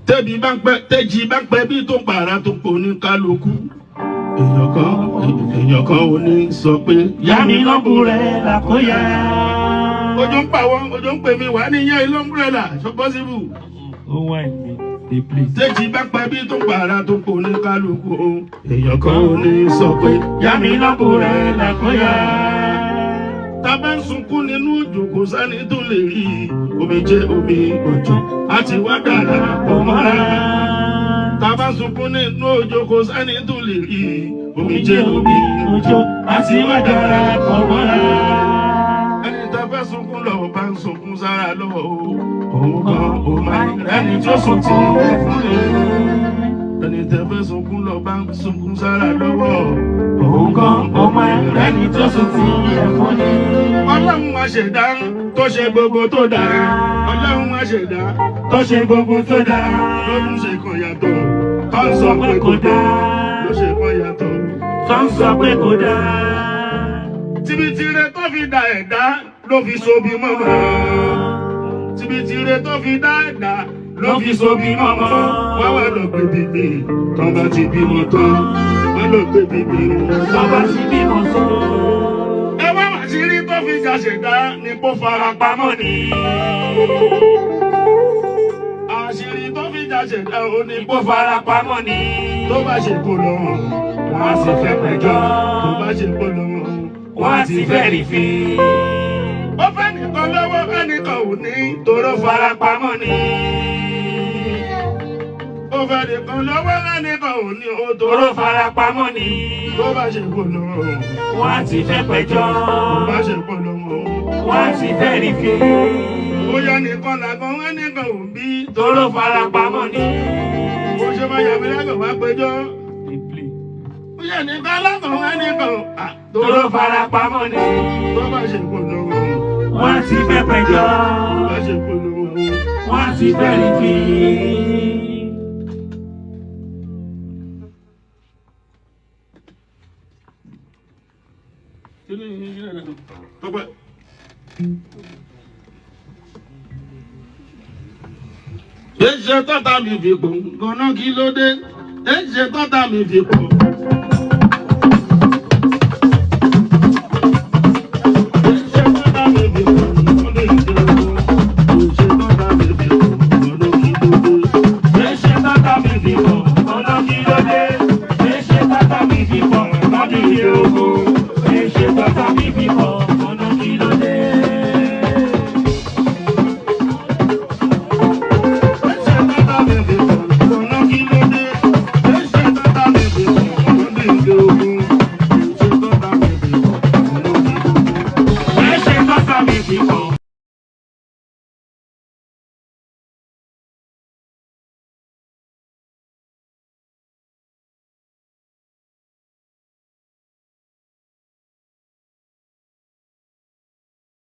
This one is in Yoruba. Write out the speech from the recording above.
tẹ́bi bá ń pẹ́ tẹ́jì bá ń pẹ́ bí tó para tó kò ní kálukú. èèyàn kan ò ní sọ pé yá mi lọ́bù rẹ̀ làkóyà. ojú ń pàwọ́ ojú ń pè mí wà níyẹn ilé ọ̀nbrẹ́là ṣó pọ́sibú. ó wà ní the place. tẹ́jì bá ń pẹ́ bí tó para tó kò ní kálukú. èèyàn kan ò ní sọ pé yá mi lọ́bù rẹ̀ làkóyà. tábà ń sunkún nínú òjò kò sẹ́ni tó lè rí omi jẹ́ omi òjò àti wá dára pọ̀ mọ́ra. tábà ń sunkún nínú òjò kò sẹ́ni tó lè rí omi jẹ́ omi òjò àti wá dára pọ̀ mọ́ra. ẹni tá fẹ́ sunkún lọ bá ń sunkún sára lọ́wọ́ o òun kan ò máa ẹni tó sùn tí ẹ fún ẹ. ẹni tá fẹ́ sunkún lọ bá ń sunkún sára lọ́wọ́ òun kan ó máa rẹ́ni tó sùn tí ẹ fún ni. ọlọ́run wá ṣẹ̀dá tó ṣe gbogbo tó dára. ọlọ́run wá ṣẹ̀dá tó ṣe gbogbo tó dáa. ló ń ṣe kan yàtọ̀ tó ń sọ pé kò dáa. ló ṣe kan yàtọ̀ tó ń sọ pé kò dáa. tibitire tó fi dá ẹ̀dá ló fi sobi mọ́mọ́. tibitire tó fi dá ẹ̀dá ló fi sobi mọ́mọ́. wọ́n wá lọ gbé bíbí tán bá ti bímọ tán. wọ́n lọ gbé bíbí tó bá ti bímọ tán. ẹ wá àṣírí tó fi jà ṣẹ̀dá ní kó fara pamọ́ ni. àṣírí tó fi jà ṣẹ̀dá ó ní kó fara pamọ́ ni. tó bá ṣe kó lọ wọ́n á sì fẹ́ pẹ̀jọ́. tó bá ṣe kó lọ wọ́n á ti fẹ́ rí fi. ó fẹ́ nìkan lọ́wọ́ ẹnìkan ò ní toró fara pamọ́ ni. ó fẹ́ nìkan lọ́wọ́ ẹnìkan ò ní o toró fara pamọ́ ni. tó bá ṣe kó lọ wọ́n á ti fẹ́ pẹ̀jọ́. tó bá ṣe kó lọ wọ́n á ti fẹ́ rí fi. ó yá nìkan làgàn ẹnìkan ò bí toró fara pamọ́ ni. ó ṣe máa yàgbé lágàn wá péjọ́. ó yá nìkan làgàn ẹnìkan toró fara pamọ́ ni. tó bá ṣe kó lọ wọ́n á ti fẹ́ pẹ̀jọ́. tó bá ṣe kó lọ wọ́n á ti fẹ́ rí fi. Èṣe tọ́ta mi fi pọ̀, gan-an kí ló dé? Èṣe tọ́ta mi fi pọ̀.